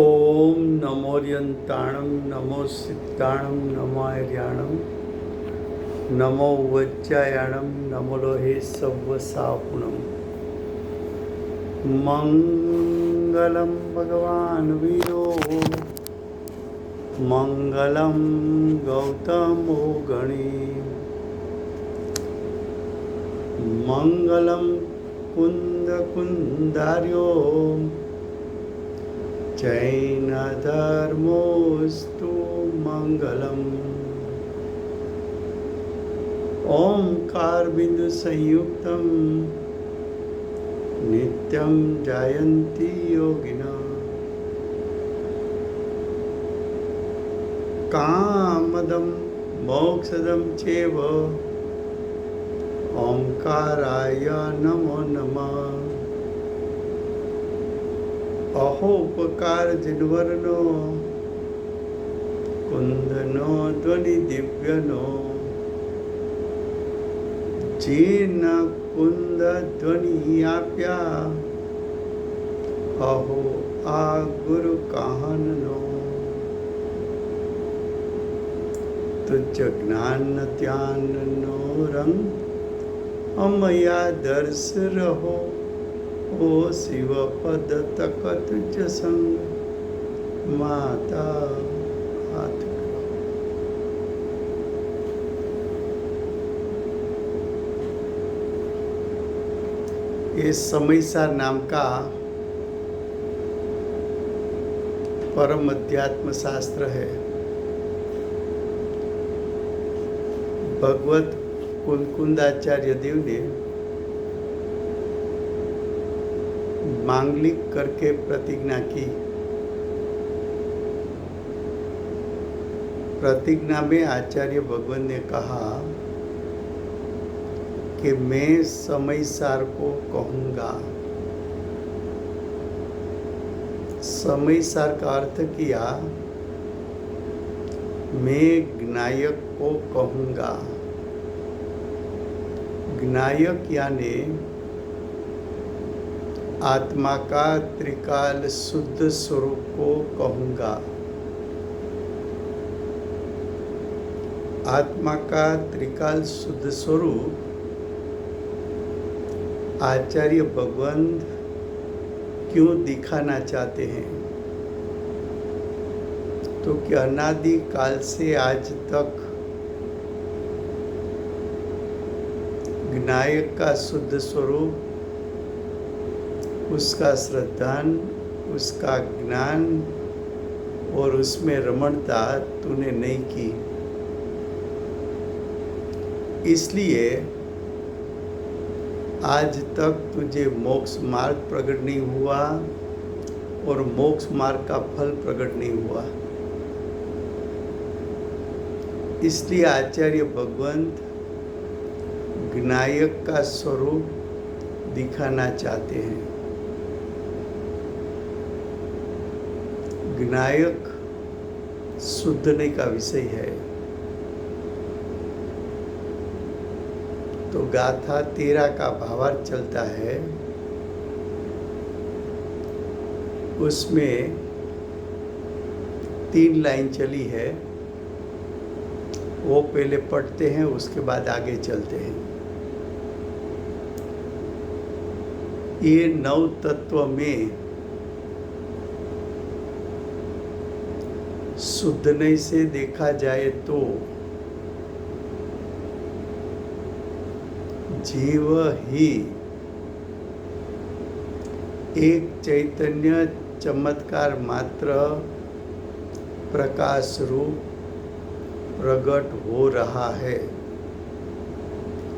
ओम नमोर्यंताणं नमो सिद्धाणं नमो आर्याणं नमो वज्रायाणं नमो लोहे सव्वसापुणं मंगलं भगवान् वीरो मंगलं गौतमो गणे मंगलं कुंदार्यो जैनधर्मोऽस्तु मंगलम्। ओंकार बिंदु संयुक्तं नित्यं जायन्ति योगिनः कामदं मोक्षदं चैव ओंकाराय नमो नमः। अहोपकार जिनवरनो कुंदनो ध्वनि दिव्यनो जीन कुंद ध्वनि आप्या अहो आ गुरु कहनो तुझ ज्ञान ध्यान नो रंग अमया दर्श रहो ओ शिव पद तक तुझ संग माता हाथ करो। ये समयसार नाम का परम अध्यात्म शास्त्र है। भगवत कुंदाचार्य देव ने मांगलिक करके प्रतिज्ञा की। प्रतिज्ञा में आचार्य भगवान ने कहा कि मैं समयसार को कहूँगा। समयसार का अर्थ किया मैं ज्ञायक को कहूँगा। ज्ञायक यानी आत्मा का त्रिकाल शुद्ध स्वरूप को कहूँगा। आत्मा का त्रिकाल शुद्ध स्वरूप आचार्य भगवान क्यों दिखाना चाहते हैं? तो कि अनादि काल से आज तक ज्ञायक का शुद्ध स्वरूप, उसका श्रद्धान, उसका ज्ञान और उसमें रमणता तूने नहीं की। इसलिए आज तक तुझे मोक्ष मार्ग प्रकट नहीं हुआ और मोक्ष मार्ग का फल प्रकट नहीं हुआ। इसलिए आचार्य भगवान ज्ञायक का स्वरूप दिखाना चाहते हैं। ज्ञायक शुद्धने का विषय है। तो गाथा 13 का भावार्थ चलता है। उसमें 3 लाइन चली है, वो पहले पढ़ते हैं, उसके बाद आगे चलते हैं। ये 9 तत्व में शुद्धने से देखा जाए तो जीव ही एक चैतन्य चमत्कार मात्र प्रकाश रूप प्रकट हो रहा है।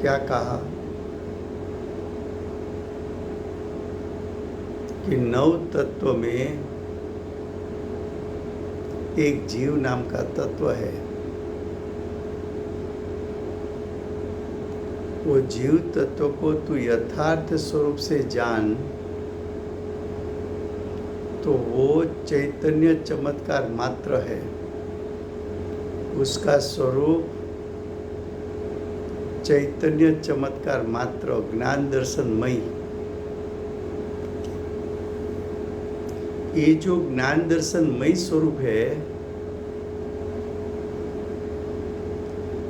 क्या कहा कि 9 तत्व में एक जीव नाम का तत्व है। वो जीव तत्व को तू यथार्थ स्वरूप से जान तो वो चैतन्य चमत्कार मात्र है। उसका स्वरूप चैतन्य चमत्कार मात्र, ज्ञान दर्शनमयी। ये जो ज्ञान दर्शनमय स्वरूप है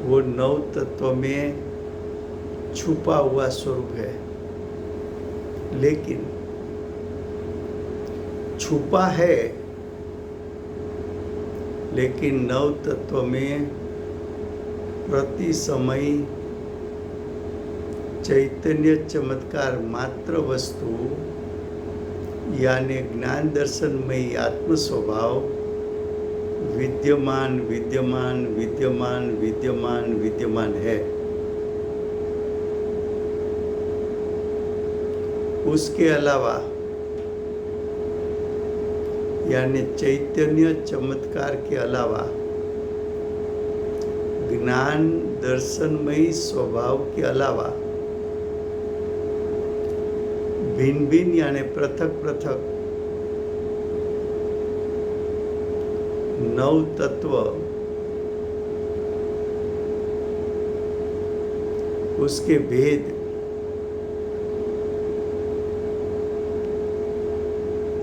वो नव तत्व में छुपा हुआ स्वरूप है, लेकिन छुपा है, लेकिन नव तत्व में प्रति समय चैतन्य चमत्कार मात्र वस्तु यानी ज्ञान दर्शनमय आत्म स्वभाव विद्यमान विद्यमान विद्यमान विद्यमान विद्यमान है। उसके अलावा यानी चैतन्य चमत्कार के अलावा ज्ञान दर्शनमय स्वभाव के अलावा भिन्न भिन्न यानी पृथक पृथक नव तत्व उसके भेद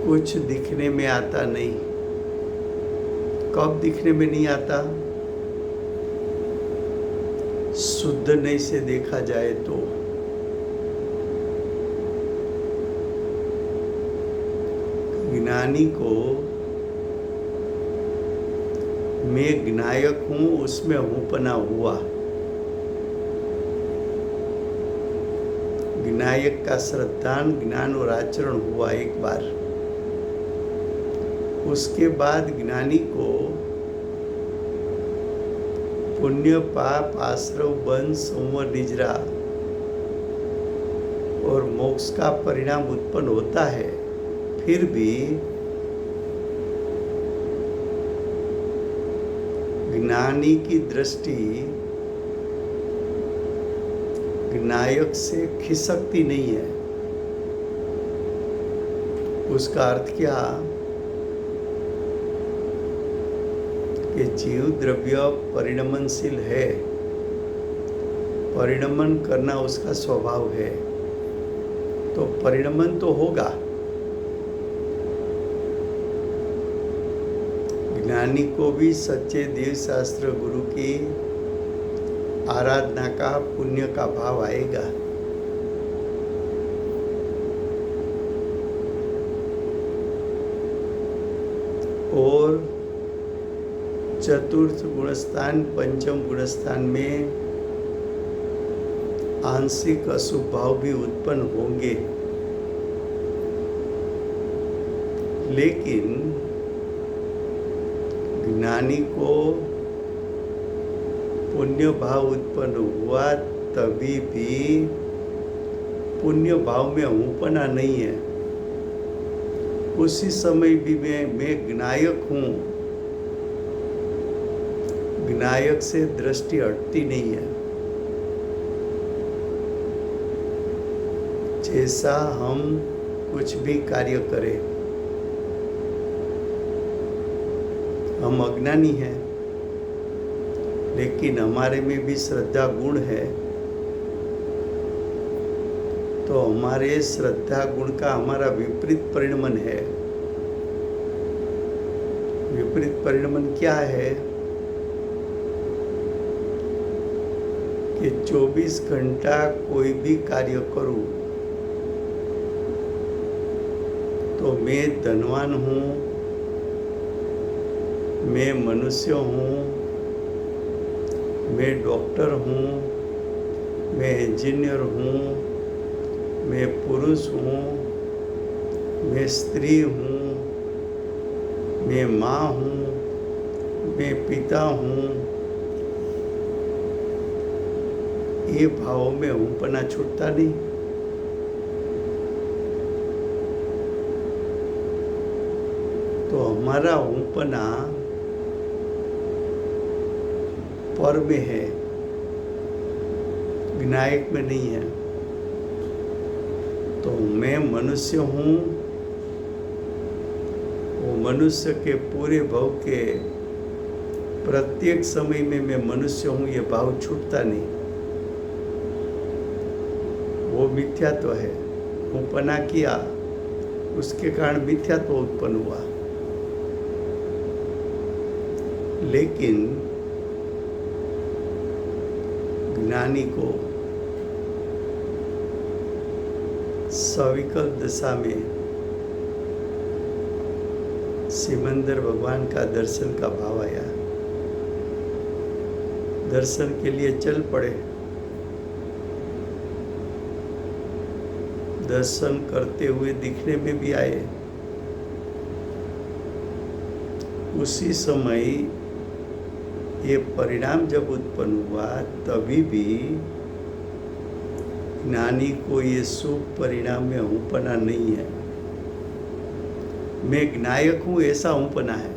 कुछ दिखने में आता नहीं। कब दिखने में नहीं आता? शुद्ध नहीं से देखा जाए तो। ज्ञानी को मैं ज्ञायक हूं उसमें हूंपना हुआ। ज्ञायक का श्रद्धान ज्ञान और आचरण हुआ एक बार। उसके बाद ज्ञानी को पुण्य पाप आश्रव बंध संवर निजरा और मोक्ष का परिणाम उत्पन्न होता है। फिर भी ज्ञानी की दृष्टि ज्ञायक से खिसकती नहीं है। उसका अर्थ क्या कि जीव द्रव्य परिणमनशील है, परिणमन करना उसका स्वभाव है, तो परिणमन तो होगा। ज्ञानी को भी सच्चे देव शास्त्र गुरु की आराधना का पुण्य का भाव आएगा। और चतुर्थ गुणस्थान पंचम गुणस्थान में आंशिक अशुभ भाव भी उत्पन्न होंगे, लेकिन ज्ञानी को पुण्य भाव उत्पन्न हुआ तभी भी पुण्य भाव में हूंपना नहीं है। उसी समय भी मैं ज्ञायक हूँ, ज्ञायक से दृष्टि हटती नहीं है। जैसा हम कुछ भी कार्य करें, हम अज्ञानी हैं, लेकिन हमारे में भी श्रद्धा गुण है, तो हमारे श्रद्धा गुण का हमारा विपरीत परिणमन है। विपरीत परिणमन क्या है कि 24 घंटा कोई भी कार्य करूं तो मैं धनवान हूँ, मैं मनुष्य हूँ, मैं डॉक्टर हूँ, मैं इंजीनियर हूँ, मैं पुरुष हूँ, मैं स्त्री हूँ, मैं माँ हूँ, मैं पिता हूँ। ये भाव में हूंपना छूटता नहीं। तो हमारा हूंपना पर में है, विनायक में नहीं है। तो मैं मनुष्य हूँ, वो मनुष्य के पूरे भाव के प्रत्येक समय में मैं मनुष्य हूँ, ये भाव छूटता नहीं। वो मिथ्यात्व है। हूंपना किया उसके कारण मिथ्यात्व उत्पन्न हुआ। लेकिन ज्ञानी को सविकल्प दशा में सिमंदर भगवान का दर्शन का भाव आया, दर्शन के लिए चल पड़े। दर्शन करते हुए दिखने में भी आए। उसी समय ये परिणाम जब उत्पन्न हुआ तभी भी ज्ञानी को ये शुभ परिणाम में हूँपना नहीं है। मैं ज्ञायक हूँ ऐसा हूँपना है।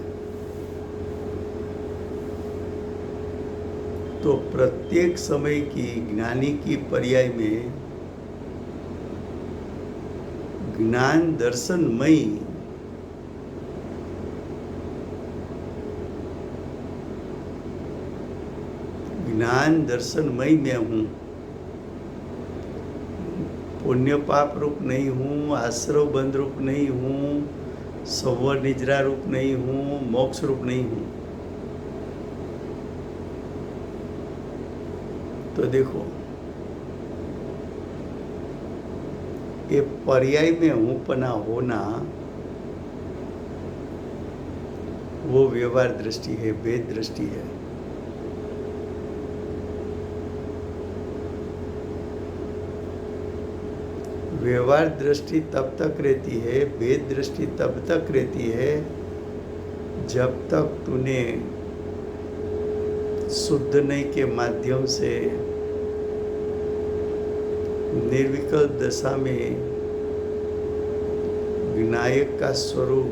तो प्रत्येक समय की ज्ञानी की पर्याय में ज्ञान दर्शनमयी ज्ञान दर्शनमयी मैं हूँ। पुण्य पाप रूप नहीं हूँ, आश्रव बंध रूप नहीं हूँ, संवर निजरा रूप नहीं हूँ, मोक्ष रूप नहीं हूँ। तो देखो ये पर्याय में हूँपना होना वो व्यवहार दृष्टि है, वेद दृष्टि है। व्यवहार दृष्टि तब तक रहती है, वेद दृष्टि तब तक रहती है जब तक तूने शुद्ध नहीं के माध्यम से निर्विकल्प दशा में विनायक का स्वरूप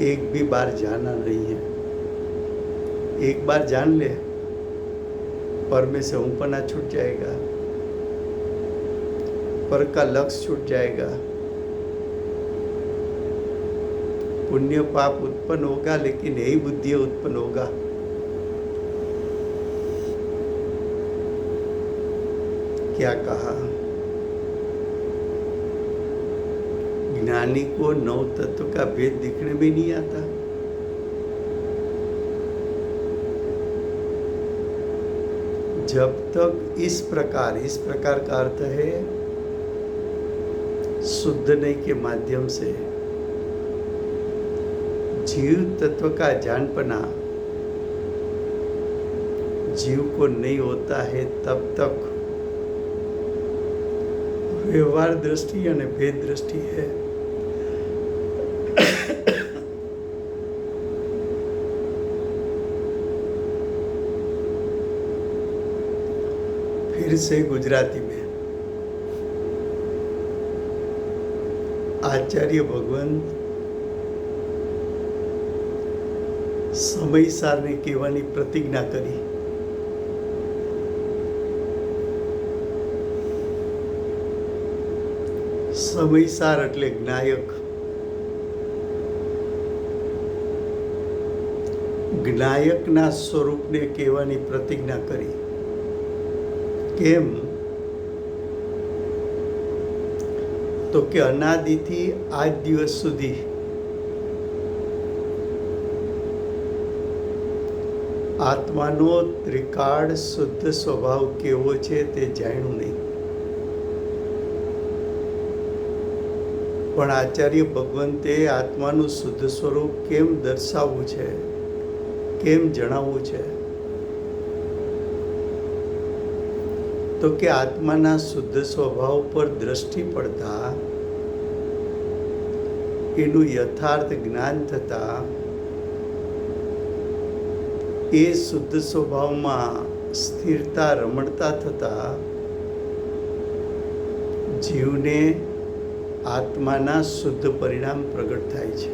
एक भी बार जाना नहीं है। एक बार जान ले, पर में से ऊपना छूट जाएगा, पर का लक्ष्य छूट जाएगा। पुण्य पाप उत्पन्न होगा, लेकिन यही बुद्धि उत्पन्न होगा। क्या कहा? ज्ञानी को नौ तत्व का भेद दिखने में नहीं आता। जब तक इस प्रकार का अर्थ है शुद्ध नहीं के माध्यम से जीव तत्व का जानपना जीव को नहीं होता है, तब तक व्यवहार दृष्टि यानी भेद दृष्टि है। फिर से गुजराती में आचार्य भगवंत સમયસાર ને કહેવાની પ્રતિજ્ઞા કરી। સમયસાર એટલે જ્ઞાયક। જ્ઞાયકના સ્વરૂપને કહેવાની પ્રતિજ્ઞા કરી। કેમ? તો કે અનાદિથી આજ દિવસ સુધી આત્માનો ત્રિકાળ શુદ્ધ સ્વભાવ કેવો છે તે જાણ્યું નહીં। પણ આચાર્ય ભગવંતે આત્માનું શુદ્ધ સ્વરૂપ કેમ દર્શાવવું છે, કેમ જણાવવું છે? તો કે આત્માના શુદ્ધ સ્વભાવ પર દ્રષ્ટિ પડતા એનું યથાર્થ જ્ઞાન થતા એ શુદ્ધ સ્વભાવમાં સ્થિરતા રમણતા થતા જીવને આત્માના શુદ્ધ પરિણામ પ્રગટ થાય છે।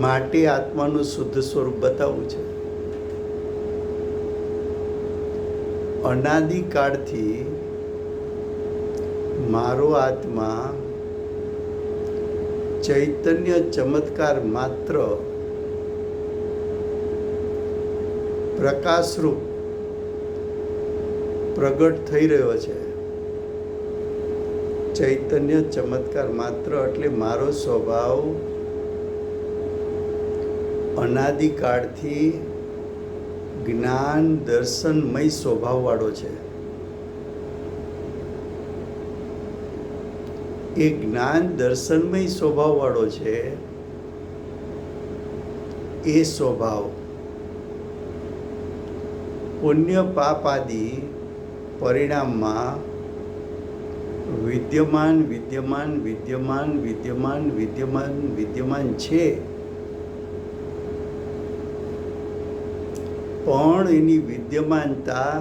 માટે આત્માનું શુદ્ધ સ્વરૂપ બતાવવું છે। અનાદિકાળથી મારો આત્મા ચૈતન્ય ચમત્કાર માત્ર પ્રકાશરૂપ પ્રગટ થઈ રહ્યો છે। ચૈતન્ય ચમત્કાર માત્ર એટલે મારો સ્વભાવ અનાદિકાળથી જ્ઞાન દર્શનમય સ્વભાવવાળો છે. એ જ્ઞાન દર્શનમય સ્વભાવવાળો છે. એ સ્વભાવ પુણ્ય પાપ આદિ પરિણામમાં વિદ્યમાન વિદ્યમાન વિદ્યમાન વિદ્યમાન વિદ્યમાન વિદ્યમાન છે, પણ એની વિદ્યમાનતા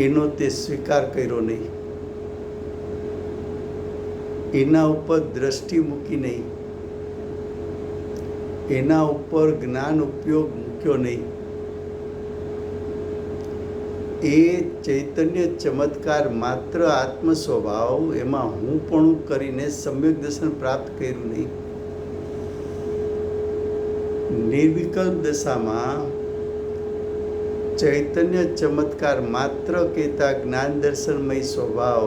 એનો તે સ્વીકાર કર્યો નહીં, એના ઉપર દ્રષ્ટિ મૂકી નહીં, એના ઉપર જ્ઞાન ઉપયોગ મૂક્યો નહીં. એ ચૈતન્ય ચમત્કાર માત્ર આત્મ સ્વભાવ એમાં હું પણ કરીને સમ્યક દર્શન પ્રાપ્ત કર્યું નહીં. નિર્વિકલ્પ દશામાં ચૈતન્ય ચમત્કાર માત્ર કહેતા જ્ઞાન દર્શનમય સ્વભાવ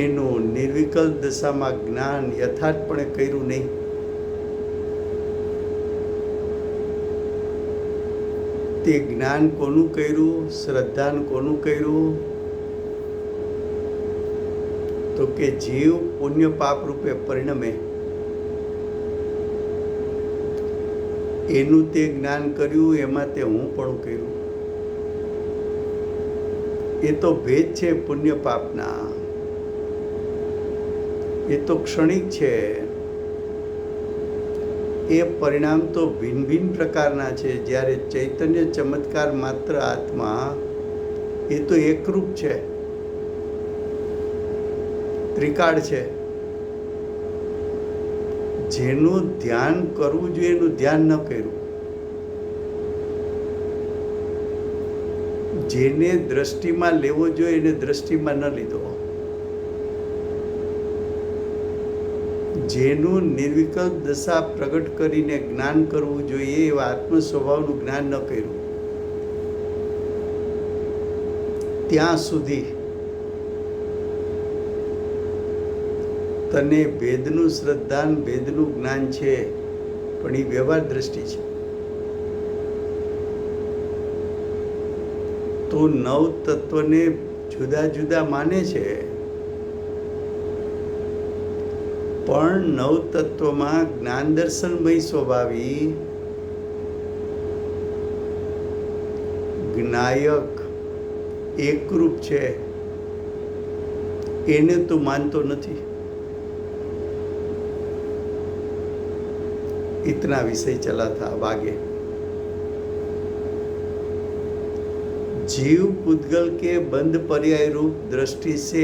એનું નિર્વિકલ્પ દશામાં જ્ઞાન યથાર્થપણે કર્યું નહીં. તે જ્ઞાન કોનું કર્યું? શ્રદ્ધાન કોનું કર્યું? તો કે જીવ પુણ્ય પાપ રૂપે પરિણમે એનું તે જ્ઞાન કર્યું, એમાં તે હું પણ કર્યું. એ તો ભેદ છે પુણ્ય પાપના, એ તો ક્ષણિક છે. એ પરિણામ તો ભિન્ન ભિન્ન પ્રકારના છે. જ્યારે ચૈતન્ય ચમત્કાર માત્ર આત્મા એ તો એકરૂપ છે, ત્રિકાળ છે. જેનું ધ્યાન કરવું જોઈએ એનું ધ્યાન ન કર્યું, જેને દ્રષ્ટિમાં લેવો જોઈએ એને દ્રષ્ટિમાં ન લીધો, જેનું નિર્વિકલ્પ દશા પ્રગટ કરીને જ્ઞાન કરવું જોઈએ એવા આત્મ સ્વભાવનું જ્ઞાન ન કર્યું, ત્યાં સુધી તને ભેદનું શ્રદ્ધાન ભેદનું જ્ઞાન છે, પણ એ વ્યવહાર દ્રષ્ટિ છે. તું નવ તત્વને જુદા જુદા માને છે, પણ નવ તત્વમાં જ્ઞાન દર્શનમય સ્વભાવી જ્ઞાયક એકરૂપ છે, એને તું માનતો નથી. इतना विषय चला था आगे. जीव पुद्गल के बंद पर्याय रूप दृष्टि से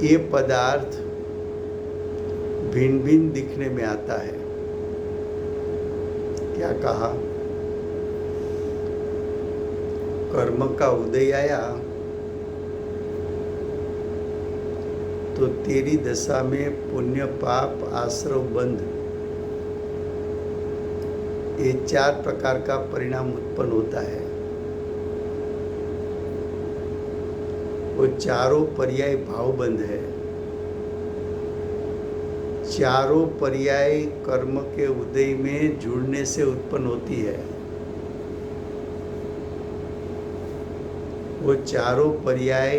ये पदार्थ भिन्न भिन्न दिखने में आता है. क्या कहा? कर्म का उदय आया तो तेरी दशा में पुण्य पाप आश्रव बंध ये 4 प्रकार का परिणाम उत्पन्न होता है. वो चारों पर्याय भावबंध है. चारों पर्याय कर्म के उदय में जुड़ने से उत्पन्न होती है. वो चारों पर्याय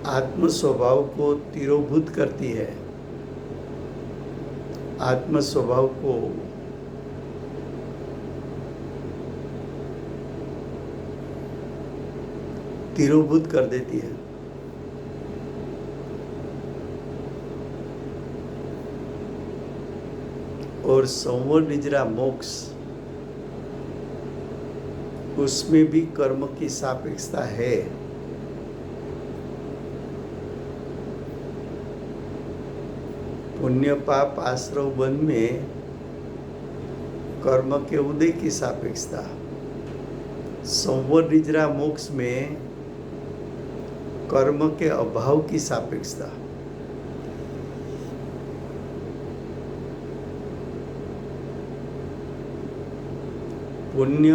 आत्म स्वभाव को तिरोभूत करती है. आत्म स्वभाव को तिरोभूत कर देती है. और संवर निजरा मोक्ष उसमें भी कर्म की सापेक्षता है. पुण्य पाप आश्रव बंध में कर्म के उदय की सापेक्षता, संवर निजरा मोक्ष में कर्म के अभाव की सापेक्षता. पुण्य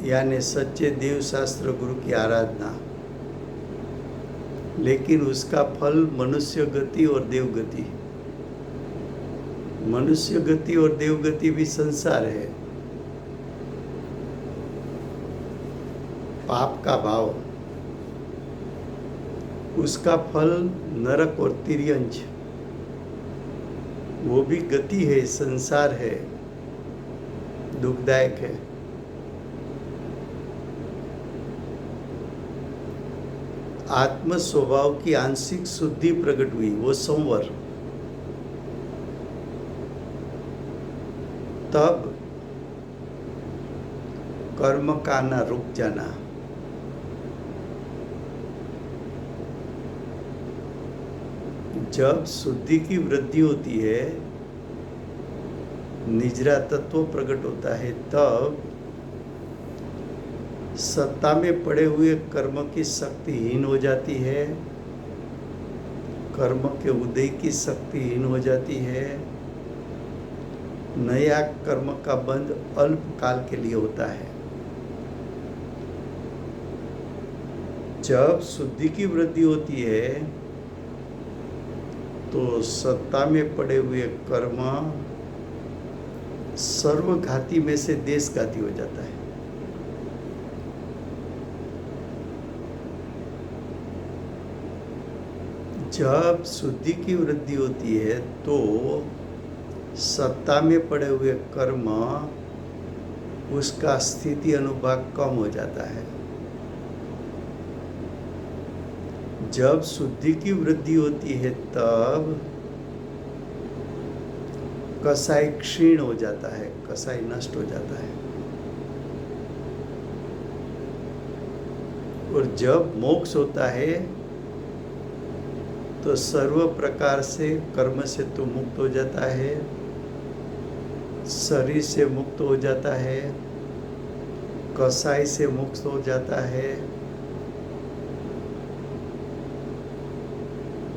यानी सच्चे देव शास्त्र गुरु की आराधना, लेकिन उसका फल मनुष्य गति और देव गति। मनुष्य गति और देव गति भी संसार है, पाप का भाव, उसका फल नरक और तिर्यंच, वो भी गति है, संसार है, दुखदायक है। आत्म स्वभाव की आंशिक शुद्धि प्रकट हुई, वो संवर, तब कर्म का ना रुक जाना। जब शुद्धि की वृद्धि होती है, निजरा तत्व प्रकट होता है, तब सत्ता में पड़े हुए कर्म की शक्तिहीन हो जाती है, कर्म के उदय की शक्तिहीन हो जाती है। नया कर्म का बंध अल्प काल के लिए होता है। जब शुद्धि की वृद्धि होती है तो सत्ता में पड़े हुए कर्म सर्वघाती में से देशघाती हो जाता है। जब शुद्धि की वृद्धि होती है तो सत्ता में पड़े हुए कर्म, उसका स्थिति अनुभाग कम हो जाता है। जब शुद्धि की वृद्धि होती है तब कसाई क्षीण हो जाता है, कसाई नष्ट हो जाता है। और जब मोक्ष होता है तो सर्व प्रकार से कर्म से तो मुक्त हो जाता है, शरीर से मुक्त हो जाता है, कसाई से मुक्त हो जाता है,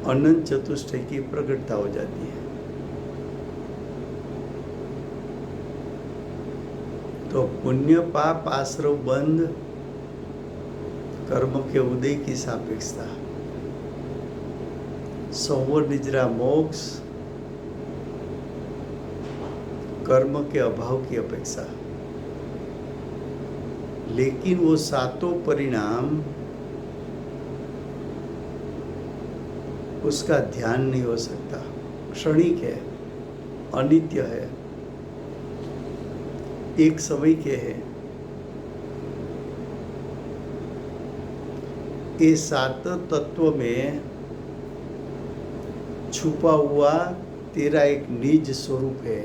अनंत चतुष्टय की प्रकटता हो जाती है। तो पुण्य पाप आश्रव बंध कर्म के उदय की सापेक्षता, संवर निजरा मोक्ष कर्म के अभाव की अपेक्षा। लेकिन वो सातों परिणाम, उसका ध्यान नहीं हो सकता, क्षणिक है, अनित्य है, एक समय के है। ये सात तत्व में छुपा हुआ तेरा एक निज स्वरूप है।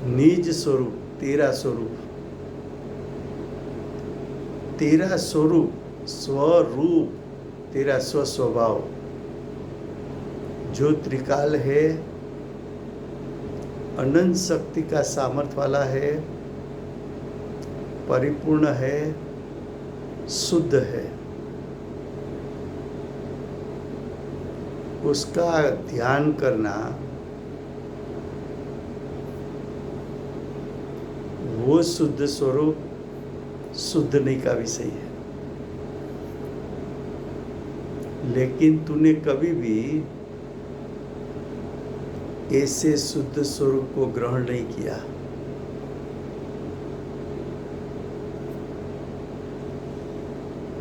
निज स्वरूप, तेरा स्वरूप, तेरा स्वरूप, स्वरूप, तेरा स्वस्वभाव जो त्रिकाल है, अनंत शक्ति का सामर्थ्य वाला है, परिपूर्ण है, शुद्ध है, उसका ध्यान करना, वो शुद्ध स्वरूप शुद्धने का विषय है। लेकिन तूने कभी भी ऐसे शुद्ध स्वरूप को ग्रहण नहीं किया।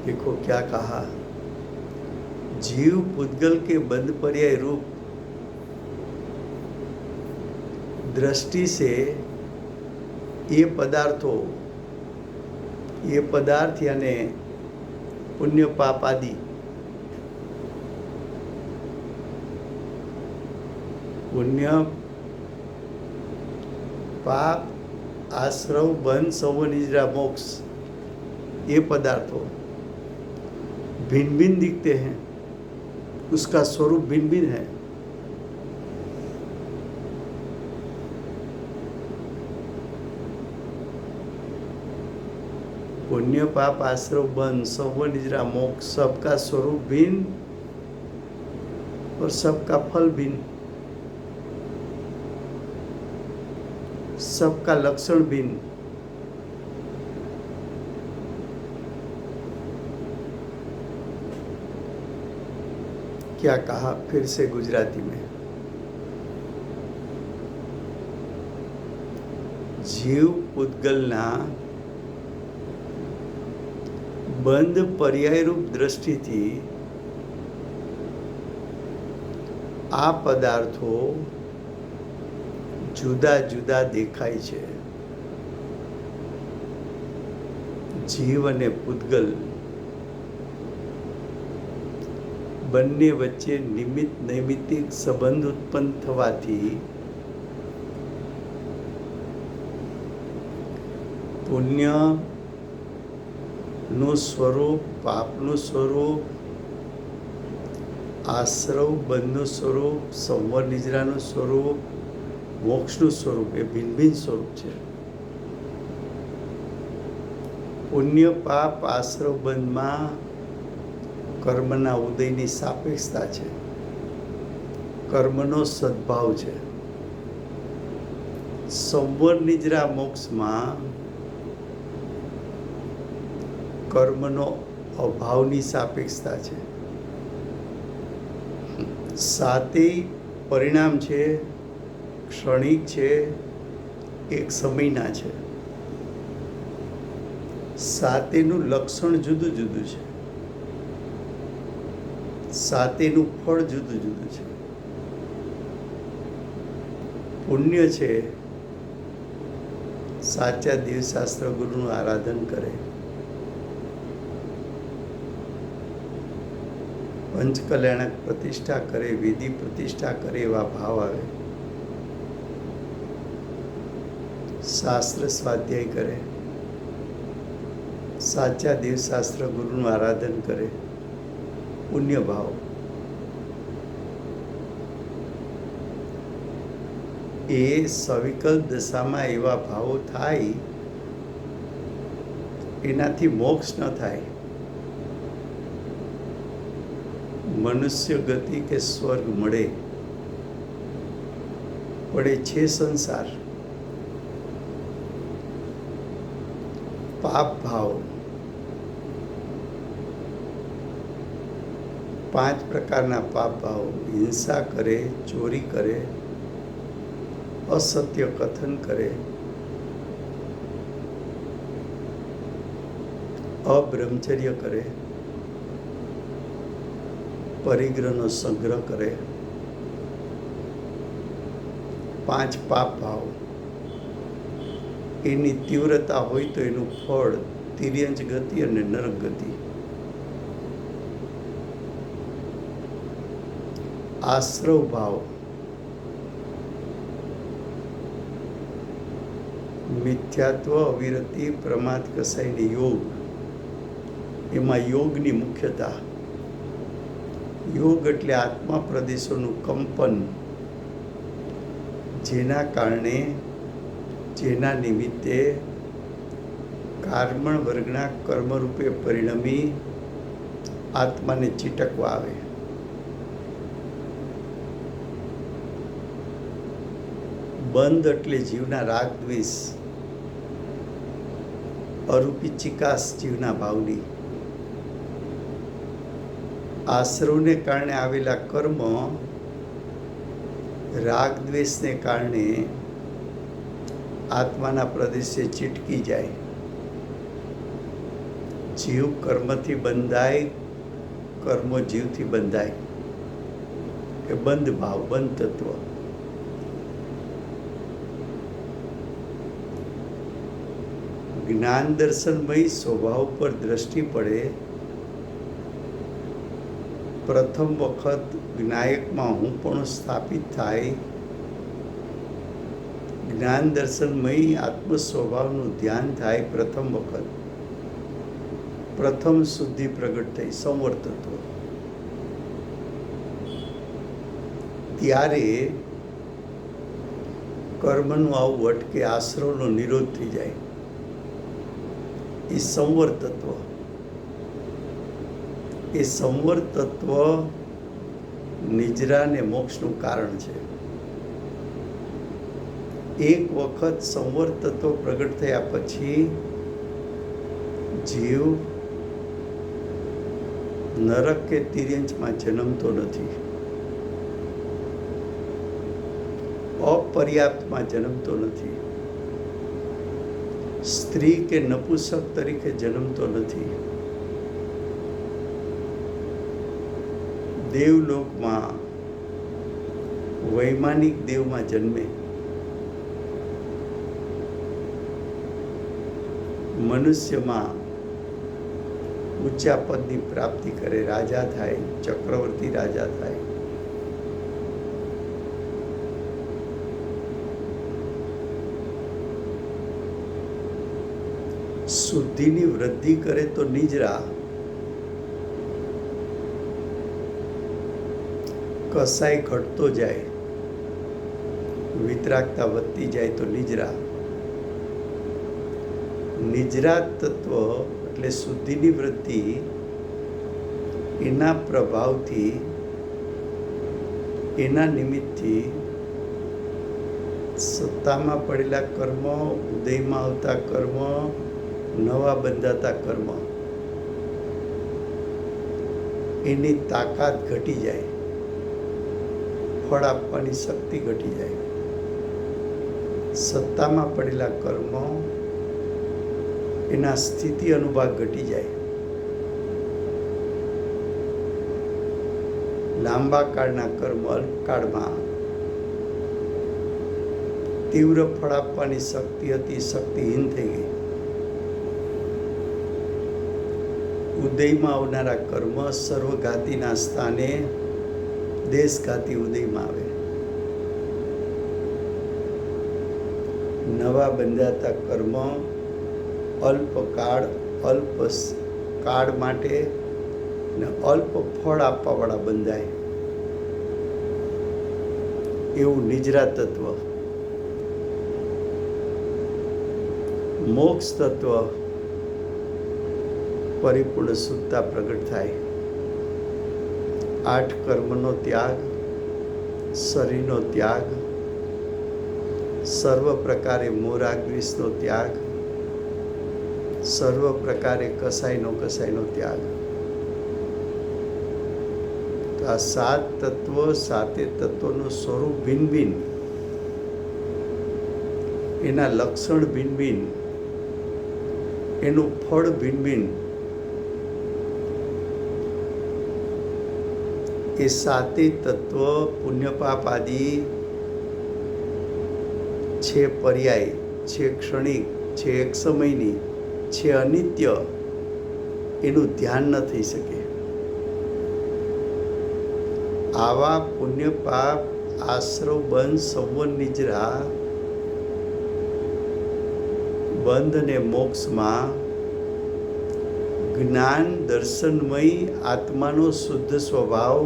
देखो क्या कहा, जीव पुद्गल के बंध पर्याय रूप दृष्टि से ये पदार्थ यानी पुण्य पाप आदि, पुण्य पाप आश्रव बंध संवर निजरा मोक्ष, ये पदार्थों भिन्न भिन्न दिखते हैं, उसका स्वरूप भिन्न भिन्न है। पुण्य पाप आश्रव बंध संवर निजरा मोक्ष, सबका स्वरूप भिन्न और सबका फल भिन्न। सबका लक्षण भिन्न। क्या कहा फिर से गुजराती में? जीव पूतगलना બંધ પર્યાયરૂપ દ્રષ્ટિથી આ પદાર્થો જુદા જુદા દેખાય છે. જીવ અને પૂતગલ બંને વચ્ચે નિમિત્ત નૈમિત્તિક સંબંધ ઉત્પન્ન થવાથી પુણ્ય નું સ્વરૂપ, પાપનું સ્વરૂપ, આશ્રવ બંધનું સ્વરૂપ, સંવર નિદ્રાનું સ્વરૂપ, મોક્ષનું સ્વરૂપ એ ભિન્ન ભિન્ન સ્વરૂપ છે. પુણ્ય પાપ આશ્રવ બંધમાં કર્મના ઉદયની સાપેક્ષતા છે, કર્મનો સદભાવ છે. સંવર નિદ્રા મોક્ષમાં કર્મનો અભાવની સાપેક્ષતા છે. સાતેય પરિણામ છે, ક્ષણિક છે, એક સમયના છે. સાતેનું લક્ષણ જુદું જુદું છે, સાતેનું ફળ જુદું જુદું છે. પુણ્ય છે સાચા દેવશાસ્ત્ર ગુરુનું આરાધન કરે, પંચકલ્યાણક પ્રતિષ્ઠા કરે, વિધિ પ્રતિષ્ઠા કરે એવા ભાવ આવે, શાસ્ત્ર સ્વાધ્યાય કરે, સાચા દેવશાસ્ત્ર ગુરુનું આરાધન કરે, પુણ્ય ભાવ. એ સવિકલ્પ દશામાં એવા ભાવો થાય, એનાથી મોક્ષ ન થાય. મનુષ્ય ગતિ કે સ્વર્ગ મળે, પડે છે સંસાર. પાપ ભાવ 5 પ્રકારના પાપ ભાવ: હિંસા કરે, ચોરી કરે, અસત્ય કથન કરે, અબ્રહ્મચર્ય કરે, પરિગ્રહનો સંગ્રહ કરે. 5 પાપ ભાવ. એની તીવ્રતા હોય તો એનું ફળ તિર્યંચ ગતિ અને નરક ગતિ. આશ્રવ ભાવ મિથ્યાત્વ, અવિરતિ, પ્રમાદ, કસાયની યોગ. એમાં યોગની મુખ્યતા. યોગ એટલે આત્મા પ્રદેશોનું કંપન, જેના કારણે, જેના નિમિત્તે કાર્મણ વર્ગના કર્મરૂપે પરિણમી આત્માને ચીટકવા આવે. બંધ એટલે જીવના રાગ દ્વેષ, અરૂપી ચિકાસ જીવના ભાવની. આશ્રવને કારણે આવેલા કર્મ રાગ દ્વેષને કારણે આત્માના પ્રદેશે ચીટકી જાય. જીવ કર્મથી બંધાય, કર્મો જીવથી બંધાય, કે બંધ ભાવ, બંધ તત્વ. જ્ઞાન દર્શનમય સ્વભાવ પર દ્રષ્ટિ પડે, પ્રથમ વખત જ્ઞાયકમાં હું પણ સ્થાપિત થાય, જ્ઞાન દર્શનમય આત્મ સ્વભાવનું ધ્યાન થાય. પ્રથમ વખત, પ્રથમ શુદ્ધિ પ્રગટ થઈ, સંવર તત્વ. ત્યારે કર્મનું આવું અટકે, આશ્રવનો નિરોધ થઈ જાય. એ સંવર તત્વ. એ સંવર તત્વ નિજરા ને મોક્ષનું કારણ છે. એક વખત સંવર તત્વ પ્રગટ થયા પછી જીવ નરક કે તિર્યંચમાં જન્મતો નથી, અપર્યાપ્તમાં જન્મતો નથી, સ્ત્રી કે નપુંસક તરીકે જન્મતો નથી. દેવલોકમાં વૈમાનિક દેવમાં જન્મે, મનુષ્યમાં ઊંચા પદની પ્રાપ્તિ કરે, રાજા થાય, ચક્રવર્તી રાજા થાય. શુદ્ધિની વૃદ્ધિ કરે તો નિજરા, કસાય ઘટતો જાય, વિતરાગતા વધતી જાય તો નિજરા. નિજરા તત્વ એટલે શુદ્ધિની વૃદ્ધિ, એના પ્રભાવથી, એના નિમિત્તથી સત્તામાં પડેલા કર્મ, ઉદયમાં આવતા કર્મ, નવા બંધાતા કર્મ, એની તાકાત ઘટી જાય, ફળ આપવાની શક્તિ ઘટી જાય. સત્તામાં પડેલા કર્મ, એના સ્થિતિ અનુભાગ ઘટી જાય. લાંબા કાળના કર્મ અલ્પકાળમાં તીવ્ર ફળ આપવાની શક્તિ હતી, શક્તિહીન થઈ ગઈ. ઉદયમાં આવનારા કર્મ સર્વઘાતીના સ્થાને દેશઘાતી ઉદયમાં આવે. નવા બંધાતા કર્મ અલ્પ કાળ માટે ને અલ્પ ફળ આપવાવાળા બંધાય. એવું નિજરા તત્વ. મોક્ષ તત્વ પરિપૂર્ણ શુદ્ધતા પ્રગટ થાય. 8 કર્મનો ત્યાગ, શરીરનો ત્યાગ, સર્વ પ્રકારે મોરાગ્નિશનો ત્યાગ, સર્વ પ્રકારે કસાયનો ત્યાગ. તો આ 7 તત્વ, 7 તત્વનું સ્વરૂપ ભિન્ન ભિન્ન, એના લક્ષણ ભિન્ન ભિન્ન, એનું ફળ ભિન્ન ભિન્ન. એ 7 તત્વ પુણ્ય પાપ આદિ છે પર્યાય, છે ક્ષણિક, છે એક સમયની, છે અનિત્ય, એનું ધ્યાન ન થઈ શકે. આવા પુણ્ય પાપ આશ્રવ બંધ સંવર નિજરા બંધ અને મોક્ષમાં જ્ઞાન દર્શનમય આત્માનો શુદ્ધ સ્વભાવ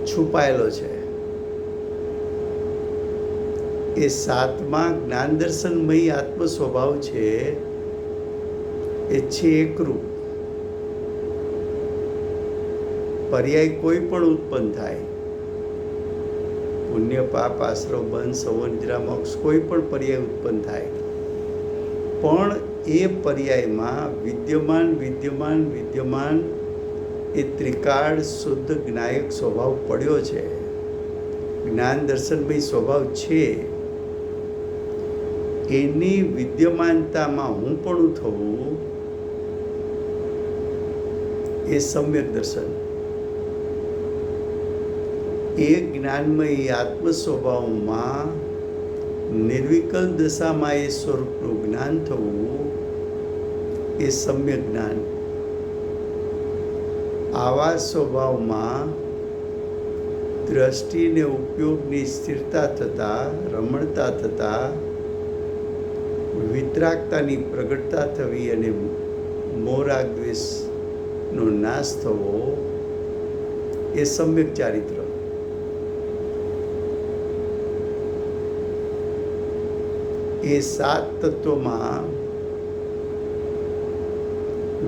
છુપાયેલો છે. એ 7માં જ્ઞાન દર્શનમય આત્મ સ્વભાવ છે, એ છે એકરૂપ. પર્યાય કોઈ પણ ઉત્પન્ન થાય, પુણ્ય પાપ આશ્રવ બંધ સંવર નિજરા મોક્ષ, કોઈ પણ પર્યાય ઉત્પન્ન થાય, પણ એ પર્યાયમાં વિદ્યમાન એ ત્રિકાળ શુદ્ધ જ્ઞાયક સ્વભાવ પડ્યો છે, જ્ઞાન દર્શનમય સ્વભાવ છે. એની વિદ્યમાનતામાં હું પણ થવું, એ સમ્યક દર્શન. એ જ્ઞાનમય આત્મ સ્વભાવમાં નિર્વિકલ દશામાં એ સ્વરૂપનું જ્ઞાન થવું, એ સમ્યક જ્ઞાન. આવા સ્વભાવમાં દ્રષ્ટિને ઉપયોગની સ્થિરતા થતાં, રમણતા થતાં, વિતરાગતાની પ્રગટતા થવી અને મોરાગ દ્વેષનો નાશ થવો, એ સમ્યક ચારિત્ર. એ 7 તત્વોમાં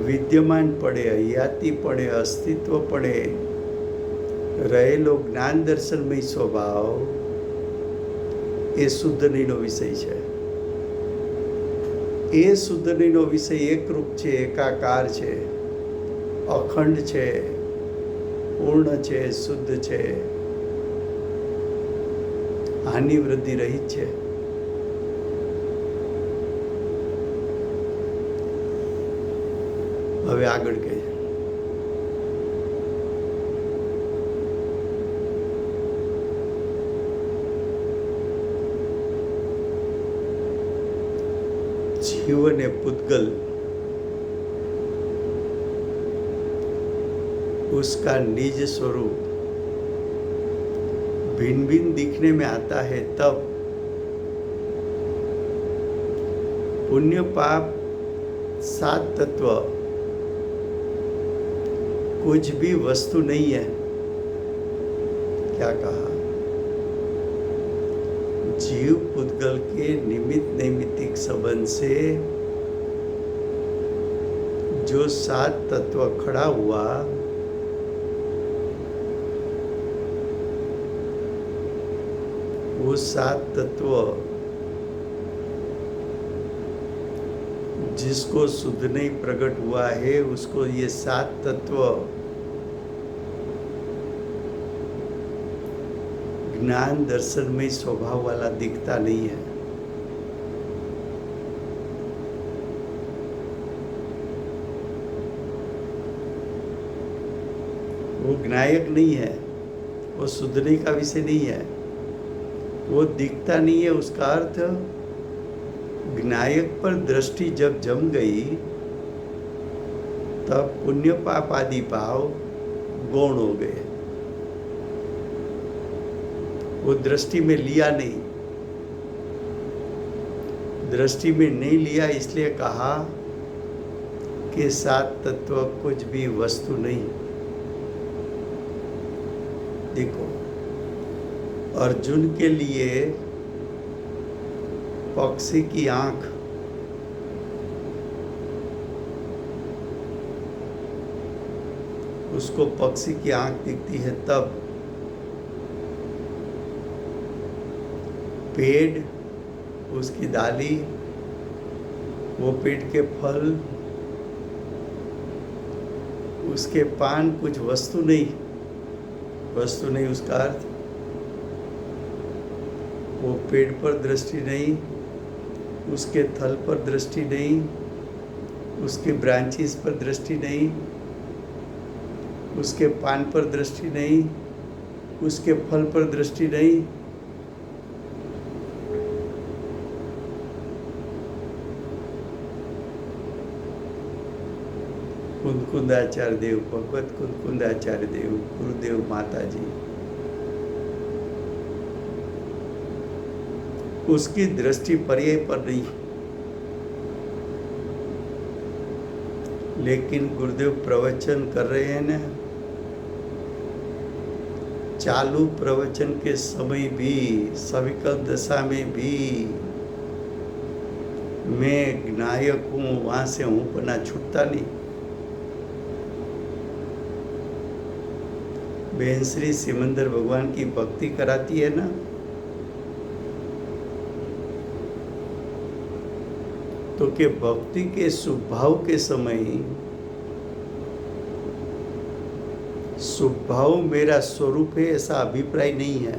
વિદ્યમાન પડે, હયાતી પડે, અસ્તિત્વ પડે રહેલો જ્ઞાન દર્શનમય સ્વભાવ, એ શુદ્ધનીનો વિષય છે. એ શુદ્ધનીનો વિષય એકરૂપ છે, એકાકાર છે, અખંડ છે, પૂર્ણ છે, શુદ્ધ છે, હાનિ વૃદ્ધિ રહિત છે. હવે આગળ કહીએ. जीव ने पुद्गल उसका निज स्वरूप भिन्न भिन्न दिखने में आता है, तब पुण्य पाप 7 तत्व कुछ भी वस्तु नहीं है. क्या कहा? जीव पुद्गल के निमित्त नैमित्तिक संबंध से जो 7 तत्व खड़ा हुआ, वो 7 तत्व जिसको शुद्ध नहीं प्रकट हुआ है, उसको ये 7 तत्व ज्ञान दर्शन में स्वभाव वाला दिखता नहीं है. वो ज्ञायक नहीं है, वो शुद्धने का विषय नहीं है, वो दिखता नहीं है. उसका अर्थ ज्ञायक पर दृष्टि जब जम गई, तब पुण्य पाप आदि भाव गौण हो गए. वो दृष्टि में लिया नहीं. दृष्टि में नहीं लिया, इसलिए कहा कि 7 तत्व कुछ भी वस्तु नहीं. देखो, अर्जुन के लिए पक्षी की आंख उसको पक्षी की आंख दिखती है, तब पेड़, उसकी डाली, वो पेड़ के फल, उसके पान कुछ वस्तु नहीं. वस्तु नहीं उसका अर्थ वो पेड़ पर दृष्टि नहीं, उसके थल पर दृष्टि नहीं, उसके ब्रांचेस पर दृष्टि नहीं, उसके पान पर दृष्टि नहीं, उसके फल पर दृष्टि नहीं. कुंदकुंदाचार्य देव, भगवत कुंदकुंदाचार्य देव, गुरुदेव माता जी, उसकी दृष्टि पर्याय पर नहीं. लेकिन गुरुदेव प्रवचन कर रहे हैं ना, चालू प्रवचन के समय भी, सविकल्प दशा में भी मैं ज्ञायक हूँ, वहाँ से हूँ पना छूटता नहीं. बहन श्री सिमंदर भगवान की भक्ति कराती है ना, तो कि भक्ति के स्वभाव के समय स्वभाव मेरा स्वरूप है ऐसा अभिप्राय नहीं है.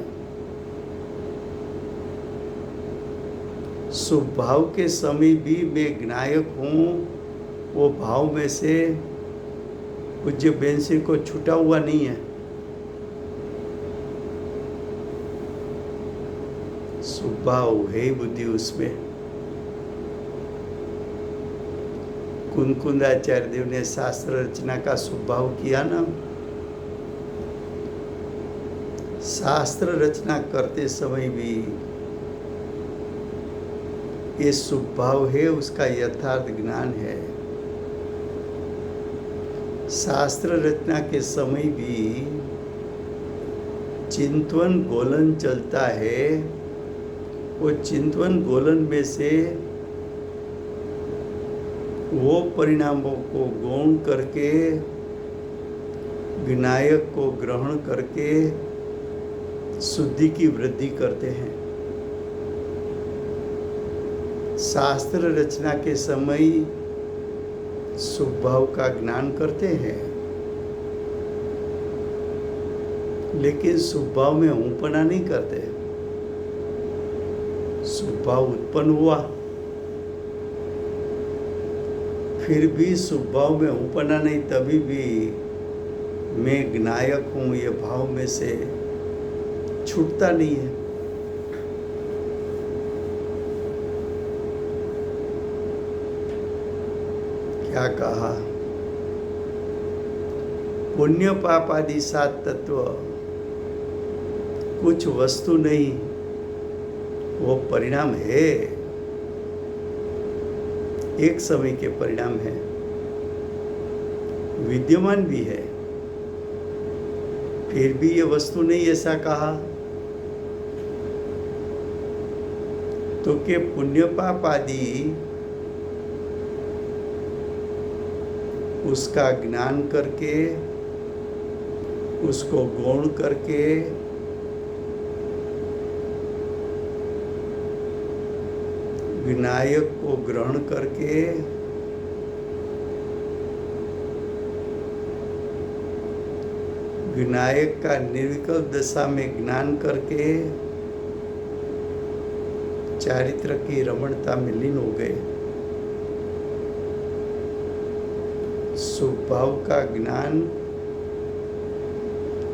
स्वभाव के समय भी मैं ज्ञायक हूँ, वो भाव में से पूज्य बहन श्री को छूटा हुआ नहीं है. स्वभाव है बुद्धि उसमें. कुंदकुंदाचार्य देव ने शास्त्र रचना का स्वभाव किया ना, शास्त्र रचना करते समय भी ये स्वभाव है, उसका यथार्थ ज्ञान है. शास्त्र रचना के समय भी चिंतवन गोलन चलता है. वो चिंतवन गोलन में से वो परिणामों को गौण करके विनायक को ग्रहण करके शुद्धि की वृद्धि करते हैं. शास्त्र रचना के समय शुभ भाव का ज्ञान करते हैं, लेकिन शुभ भाव में हूँपना नहीं करते। शुभ भाव उत्पन्न हुआ, फिर भी शुभ भाव में हूँपना नहीं, तभी भी मैं ज्ञायक हूँ ये भाव में से छूटता नहीं है। क्या कहा? पुण्य पाप आदि 7 तत्व कुछ वस्तु नहीं, वो परिणाम है, एक समय के परिणाम है, विद्यमान भी है, फिर भी ये वस्तु नहीं ऐसा कहा। तो के पुण्य पाप आदि उसका ज्ञान करके, उसको गौण करके विनायक को ग्रहण करके विनायक का निर्विकल्प दशा में ज्ञान करके चारित्र की रमणता में लीन हो गए। शुभ भाव का ज्ञान,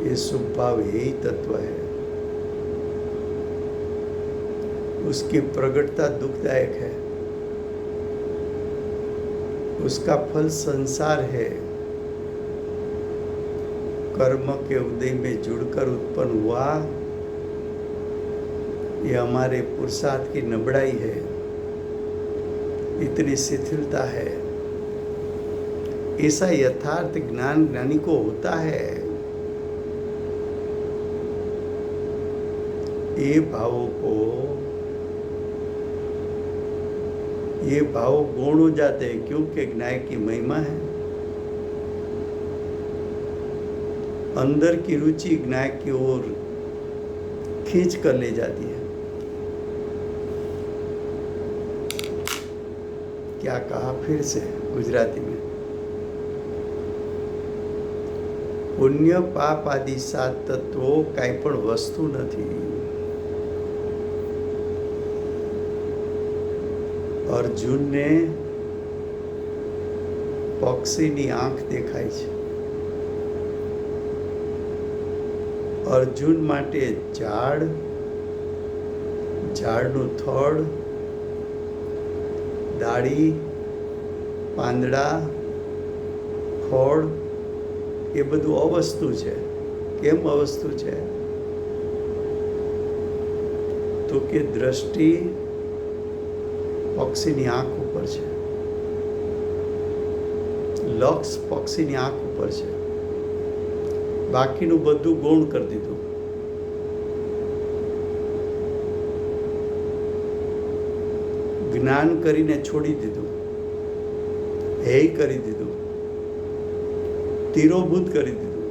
ये शुभ भाव यही तत्व है। उसकी प्रगटता दुखदायक है, उसका फल संसार है। कर्म के उदय में जुड़कर उत्पन्न हुआ, ये हमारे पुरुषार्थ की नबड़ाई है, इतनी शिथिलता है। ऐसा यथार्थ ज्ञान ज्ञानी को होता है। ये भाव गौण हो जाते हैं, क्योंकि ज्ञान की महिमा है। अंदर की रुचि ज्ञान की ओर खींच कर ले जाती है। क्या कहा फिर से गुजराती में? पुण्य पाप आदि 7 तत्वो काई पण वस्तु नहीं। अर्जुन ने पक्षीनी आंख देखाई छे। अर्जुन माटे झाड़નું થડ, डाड़ी, પાંદડા, ફળ એ બધું અવસ્તુ છે। કેમ અવસ્તુ છે? તો કે દ્રષ્ટિ પક્ષીની આંખ ઉપર છે, લક્ષ પક્ષીની આંખ ઉપર છે, બાકીનું બધું ગૌણ કરી દીધું। જ્ઞાન કરીને છોડી દીધું, હેય કરી દીધું, તિરોભૂત કરી દીધું।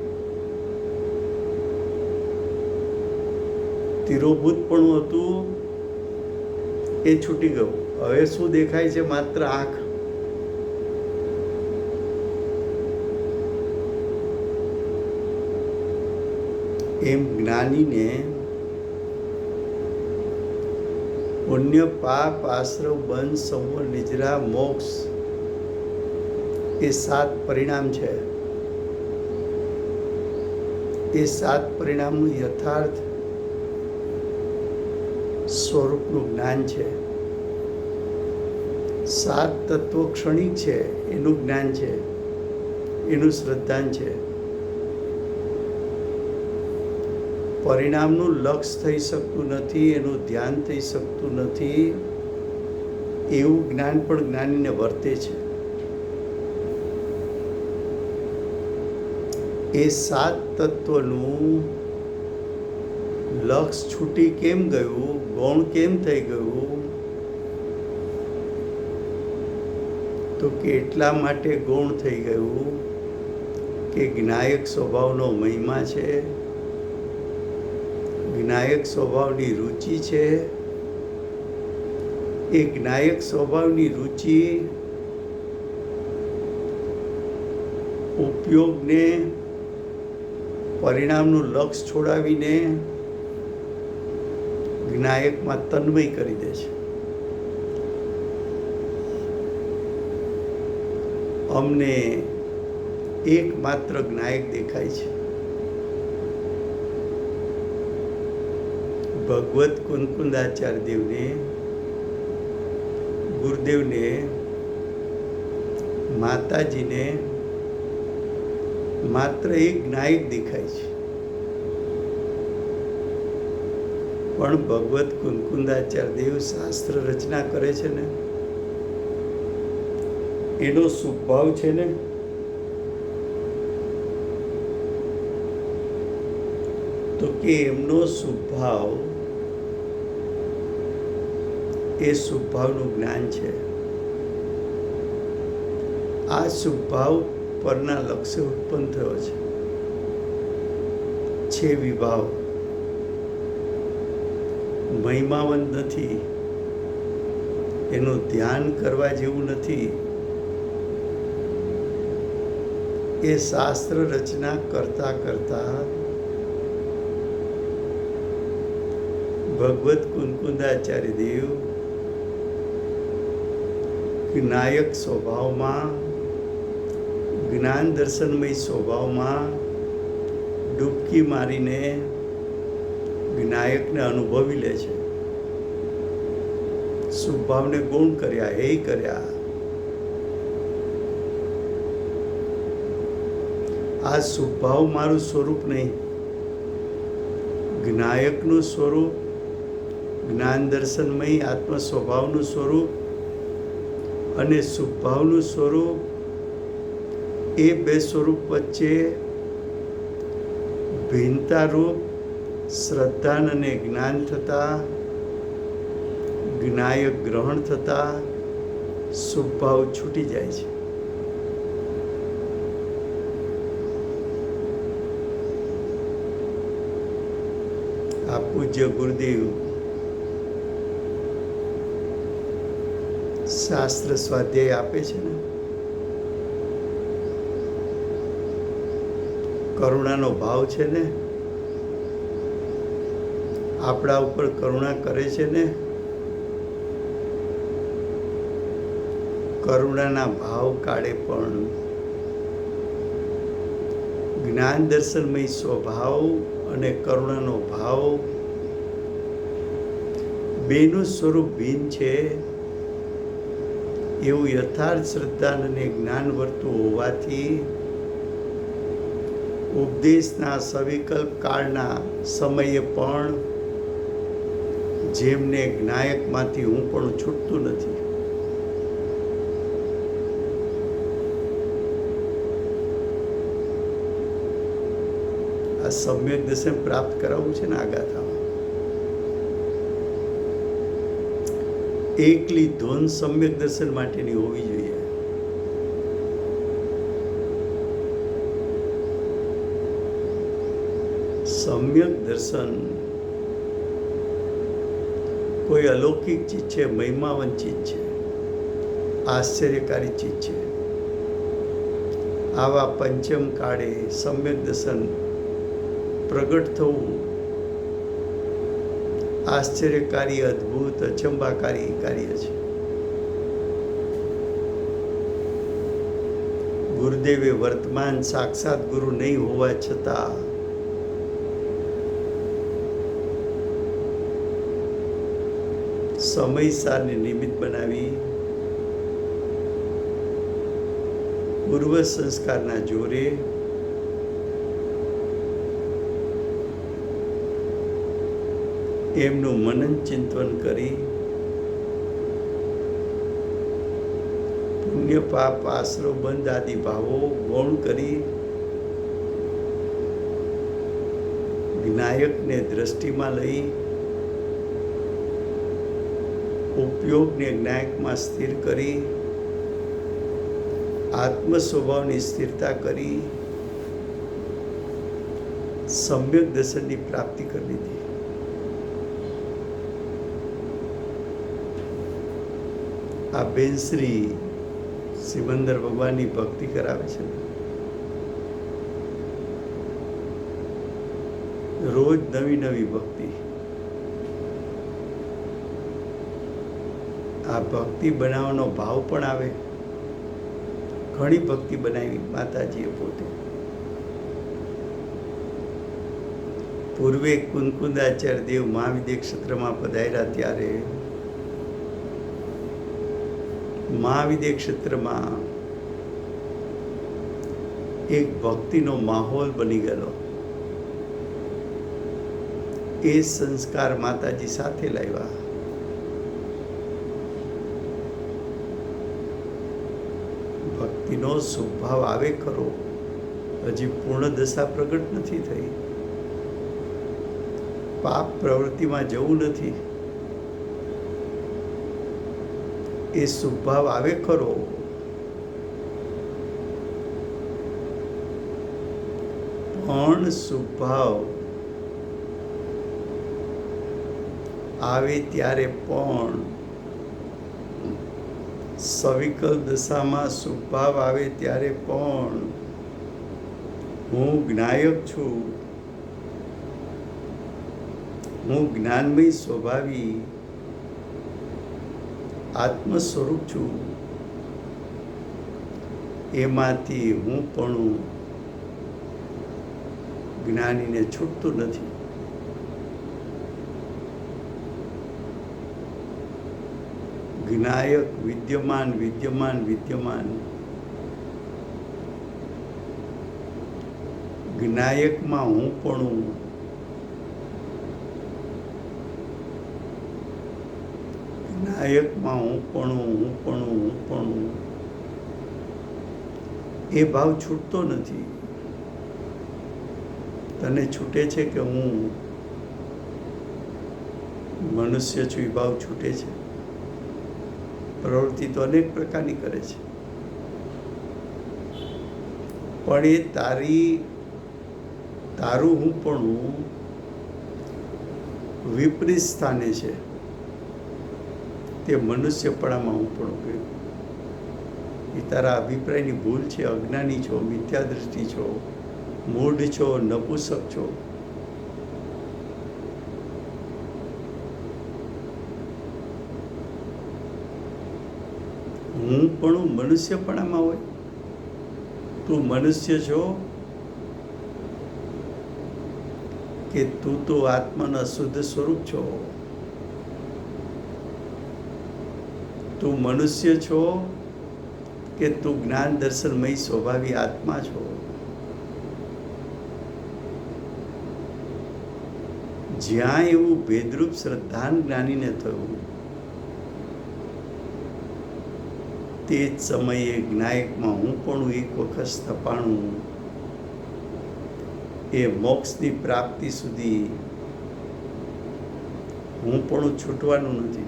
તિરોભૂતપણું હતું એ છૂટી ગયું। હવે શું દેખાય છે? માત્ર આંખ। એમ જ્ઞાનીને પુણ્ય પાપ આશ્રવ બંધ સંવર નિજરા મોક્ષ એ 7 પરિણામ છે। એ 7 પરિણામનું યથાર્થ સ્વરૂપનું જ્ઞાન છે। 7 તત્વો ક્ષણિક છે, એનું જ્ઞાન છે, એનું શ્રદ્ધાન છે। પરિણામનું લક્ષ થઈ શકતું નથી, એનું ધ્યાન થઈ શકતું નથી, એવું જ્ઞાન પણ જ્ઞાનીને વર્તે છે। એ 7 તત્વનું લક્ષ છૂટી કેમ ગયું, ગૌણ કેમ થઈ ગયું? તો કે એટલા માટે ગૌણ થઈ ગયું કે જ્ઞાયક સ્વભાવનો મહિમા છે, જ્ઞાયક સ્વભાવની રુચિ છે, એ જ્ઞાયક સ્વભાવની રુચિ ઉપયોગને પરિણામનું લક્ષ છોડાવીને જ્ઞાયકમાં તન્મય કરી દે છે. અમને એકમાત્ર જ્ઞાયક દેખાય છે. ભગવત કુંકુંદાચાર્ય દેવને, ગુરુદેવને, માતાજીને માત્ર એક જ્ઞાયક દેખાય છે. પણ ભગવત કુંકુંદાચાર્ય દેવ શાસ્ત્ર રચના કરે છે ને, એનો સ્વભાવ છે ને, તો કે એમનો સ્વભાવ એ સ્વભાવનું જ્ઞાન છે. આ સ્વભાવ પરના લક્ષ્ય ઉત્પન્ન થયો છે વિભાવ. મહિમાવંત નથી, એનું ધ્યાન કરવા જેવું નથી. એ શાસ્ત્ર રચના કરતા કરતા ભગવત કુંકુંદાચાર્ય દેવ જ્ઞાયક સ્વભાવમાં, જ્ઞાન દર્શનમય સ્વભાવમાં ડૂબકી મારીને જ્ઞાયકને અનુભવી લે છે. સ્વભાવને ગુણ કર્યા, હે કર્યા. આ સ્વભાવ મારું સ્વરૂપ નહીં, જ્ઞાયકનું સ્વરૂપ, જ્ઞાન દર્શનમય આત્મ સ્વભાવનું સ્વરૂપ અને સ્વભાવનું સ્વરૂપ, એ બે સ્વરૂપ વચ્ચે ભિન્નતારૂપ શ્રદ્ધા અને જ્ઞાન થતા, જ્ઞાયક ગ્રહણ થતા સ્વભાવ છૂટી જાય છે. આ પૂજ્ય ગુરુદેવ શાસ્ત્ર સ્વાધ્યાય આપે છે ને, કરુણાનો ભાવ છે ને, આપણા ઉપર કરુણા કરે છે ને, કરુણાના ભાવ કાળે પણ જ્ઞાન દર્શનમય સ્વભાવ અને કરુણાનો ભાવ બેનું સ્વરૂપ ભિન્ન છે એવું યથાર્થ શ્રદ્ધા અને જ્ઞાન વર્તું હોવાથી ઉપદેશના સવિકલ્પ કાળના સમયે પણ જેમને જ્ઞાયકમાંથી હું પણ છૂટતું નથી. આ સમ્યક દર્શન પ્રાપ્ત કરાવવું છે ને આ ગાથામાં. એકલી ધૂન સમ્યક દર્શન માટેની હોવી જોઈએ. સમ્યક દર્શન કોઈ અલૌકિક ચીજ છે, મહિમાવંત ચીજ છે, આશ્ચર્યકારી ચીજ છે. આવા પંચમ કાળે સમ્યક દર્શન પ્રગટ થવું આશ્ચર્યકારી, અદ્ભુત, અચંબાકારી કાર્ય છે. ગુરુદેવે વર્તમાન સાક્ષાત ગુરુ નહીં હોવા છતાં સમય સારને નિમિત્ત બનાવી પૂર્વ સંસ્કારના જોરે એમનું મનન ચિંતન કરી પુણ્ય પાપ આશરો બંધ આદિ ભાવો ગૌણ કરી જ્ઞાયકને દ્રષ્ટિમાં લઈ ઉપયોગને જ્ઞાયકમાં સ્થિર કરી આત્મ સ્વભાવની સ્થિરતા કરી સમ્યક દર્શનની પ્રાપ્તિ કરી લીધી. આ બેનશ્રી સિમંદર ભગવાનની ભક્તિ કરાવે છે. રોજ નવી નવી ભક્તિ. આ ભક્તિ બનાવવાનો ભાવ પણ આવે. ઘણી ભક્તિ બનાવી માતાજીએ પોતે. પૂર્વે કુંદકુંદાચાર્ય દેવ મહાવિદ્ય ક્ષેત્રમાં પધાર્યા ત્યારે મહાવિદ્ય ક્ષેત્રમાં એક ભક્તિનો માહોલ બની ગયેલો. એ સંસ્કાર માતાજી સાથે લાવ્યા. ભક્તિનો સ્વભાવ આવે ખરો, હજી પૂર્ણ દશા પ્રગટ નથી થઈ. પાપ પ્રવૃત્તિમાં જવું નથી. એ સ્વભાવ આવે ખરો, પણ સ્વભાવ આવે ત્યારે પણ સવિકલ દશામાં સ્વભાવ આવે ત્યારે પણ હું જ્ઞાયક છું, હું જ્ઞાનમય સ્વભાવી આત્મ સ્વરૂપ છું. એમાંથી હું પણ જ્ઞાનીને છૂટતું નથી. જ્ઞાયક વિદ્યમાન વિદ્યમાન વિદ્યમાન. જ્ઞાયકમાં હું પણ જ્ઞાયકમાં હું પણ એ ભાવ છૂટતો નથી. તને છૂટે છે કે હું મનુષ્ય છું એ ભાવ છૂટે છે. પ્રવૃત્તિ તો અનેક પ્રકારની કરે છે, પણ એ તારું હું પણ વિપરીત સ્થાને છે. તે મનુષ્યપણામાં હું પણ ગયું. એ તારા અભિપ્રાયની ભૂલ છે. અજ્ઞાની છો, મિથ્યા દૃષ્ટિ છો, મૂઢ છો, નપુસક છો. હું પણ મનુષ્યપણામાં હોય. તું મનુષ્ય છો કે તું તો આત્માના શુદ્ધ સ્વરૂપ છો? તું મનુષ્ય છો કે તું જ્ઞાન દર્શનમય સ્વભાવી આત્મા છો? જ્યાં એવું ભેદરૂપ શ્રદ્ધાન જ્ઞાનીને થયું, તે જ સમયે જ્ઞાયકમાં હું પણ એક વખત સ્થપાણું. એ મોક્ષની પ્રાપ્તિ સુધી હું પણ છૂટવાનું નથી.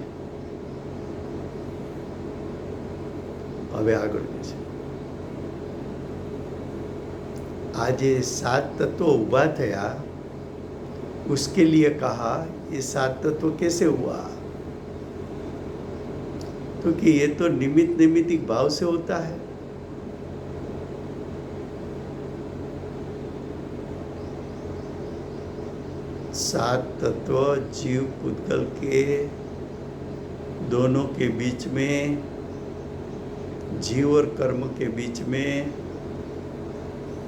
હવે આગળ કે છે, આજે 7 तत्व उभा थया, उसके लिए कहा ये 7 तत्व कैसे हुआ? तो कि ये तो निमित्तिक भाव से होता है. सात तत्व जीव पुद्गल के दोनों के बीच में, जीव और कर्म के बीच में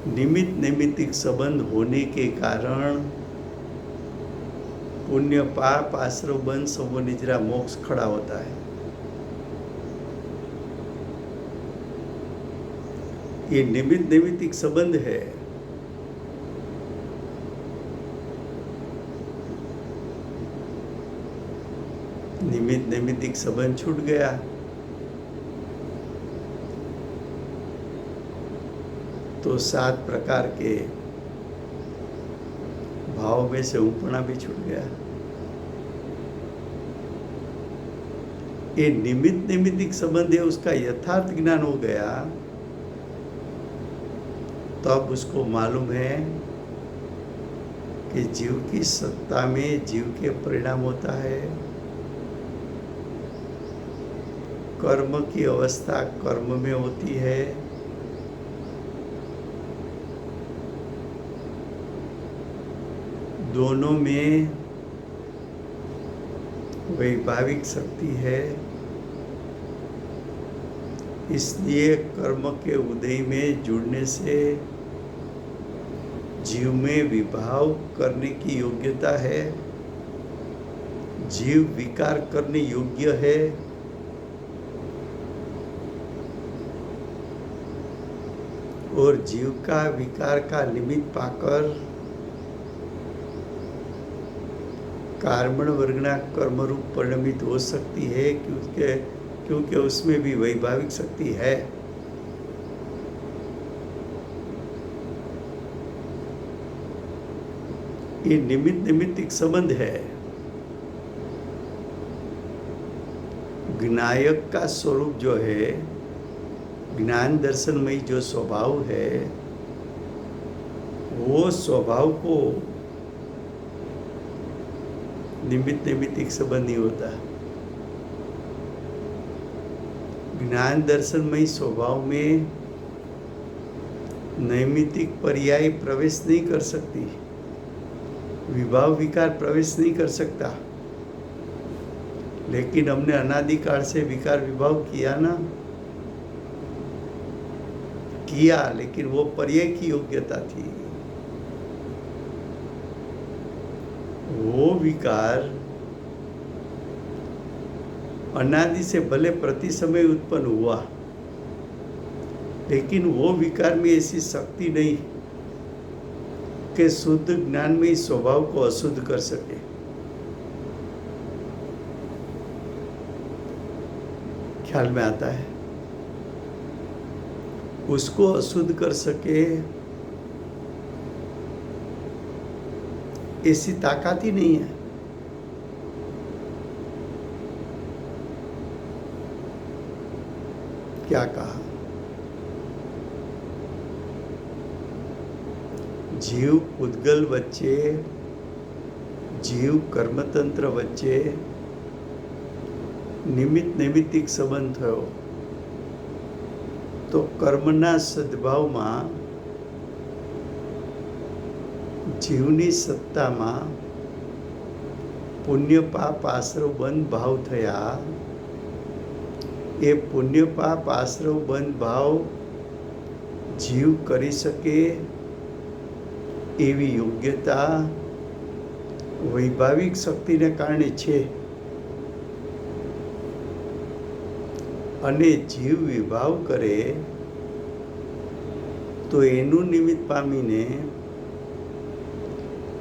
निमित्तिक संबंध होने के कारण पुण्य पाप आश्रव बंध सब निजरा मोक्ष खड़ा होता है. ये निमित्तिक संबंध है. निमित्तिक संबंध छूट गया तो 7 प्रकार के भाव में से ऊपना भी छूट गया. ये निमित्तिक संबंध है, उसका यथार्थ ज्ञान हो गया तब उसको मालूम है कि जीव की सत्ता में जीव के परिणाम होता है, कर्म की अवस्था कर्म में होती है, दोनों में वैभाविक शक्ति है। इसलिए कर्म के उदय में जुड़ने से जीव में विभाव करने की योग्यता है, जीव विकार करने योग्य है, और जीव का विकार का निमित्त पाकर कर्मण वर्गना कर्म रूप परिणमित हो सकती है, क्योंकि उसमें भी वैभाविक शक्ति है। ये निमित्तिक संबंध है। ज्ञायक का स्वरूप जो है, ज्ञान दर्शनमयी जो स्वभाव है, वो स्वभाव को निमित्तिक संबंध नहीं होता। ज्ञान दर्शनमयी स्वभाव में नैमित्तिक पर्याय प्रवेश नहीं कर सकती, विभाव विकार प्रवेश नहीं कर सकता। लेकिन हमने अनादिकाल से विकार विभाव किया ना, किया, लेकिन वो पर्याय की योग्यता थी। वो विकार अनादि से भले प्रति समय उत्पन्न हुआ, लेकिन वो विकार में ऐसी शक्ति नहीं कि शुद्ध ज्ञान में इस स्वभाव को अशुद्ध कर सके। ख्याल में आता है? उसको अशुद्ध कर सके ऐसी ताकत ही नहीं है। क्या कहा? जीव उद्गल वच्चे, जीव कर्मतंत्र वच्चे नैमित्तिक संबंध थयो तो कर्मना सद्भावમાં जीवनी सत्ताમાં पुण्य पाप आश्रव बंध भाव थया। ए पुण्य पाप आश्रव बंध भाव जीव करी सके एवी योग्यता वैभाविक शक्तिने कारणे छे। अने जीव विभाव करे तो एनु निमित्त पामीने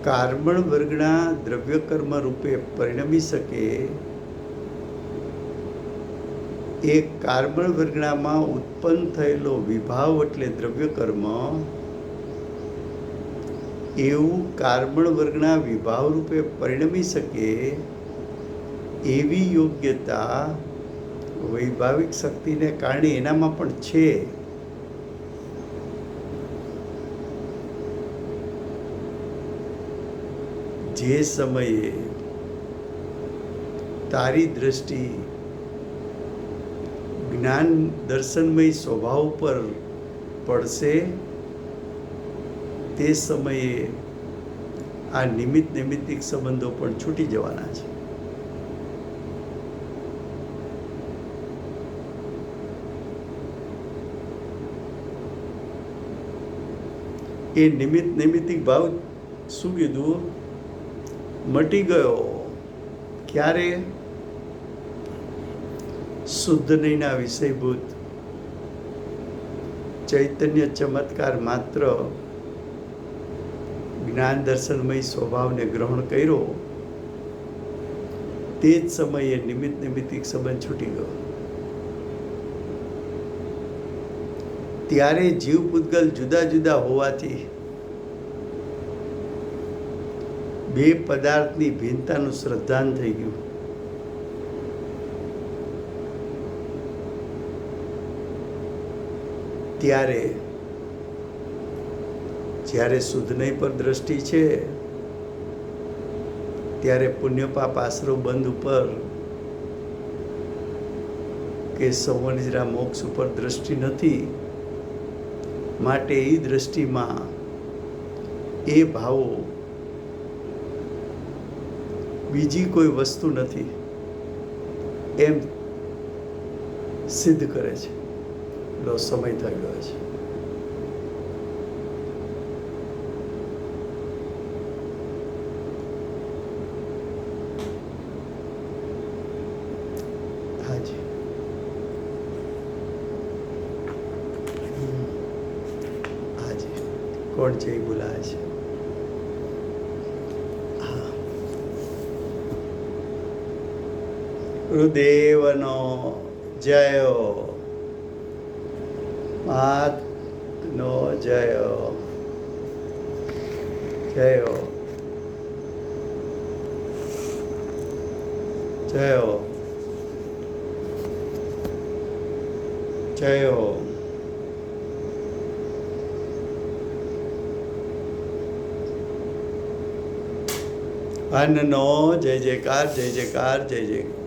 कार्बन वर्गना द्रव्य कर्म रूपे परिणमी सके। एक कार्बन वर्गनामां उत्पन्न थयेलो विभाव एटले द्रव्य कर्म, एवं कार्बन वर्गना विभाव रूपे परिणमी सके एवी योग्यता वैभाविक शक्ति ने कारणे एनामां पण छे। जे समये तारी दृष्टि ज्ञान दर्शनमय स्वभाव पर पड़से ते समये आ निमित्तिक संबंधों पण छूटी जवाना छे। ए नैमित्तिक भाव शुं कीधुं? मटी गयो। क्यारे? शुद्ध नैना विषयभूत चैतन्य चमत्कार मात्र ज्ञान दर्शनमय स्वभाव ने ग्रहण कर्यो, ते ज समये निमित्तिक संबंध छूटी गयो। त्यारे जीव पूतगल जुदा जुदा होवाथी बे पदार्थनी भिन्नतानुं श्रद्धान थई गयुं। त्यारे ज्यारे शुद्धनय पर दृष्टि छे त्यारे पुण्य पाप आश्रव बंध पर કે સૌનિજરા મોક્ષ ઉપર દ્રષ્ટિ નથી, માટે એ દ્રષ્ટિમાં એ ભાવો બીજી કોઈ વસ્તુ નથી એમ સિદ્ધ કરે છે. લો સમય થઈ ગયો છે. હાજી હાજી કોણ છે એ બોલાવે છે? હા, ગુરુદેવનો જયો, માતનો જયો, જયો જયો જયો. અન્નનો જય જયકાર, જય જયકાર, જય જય.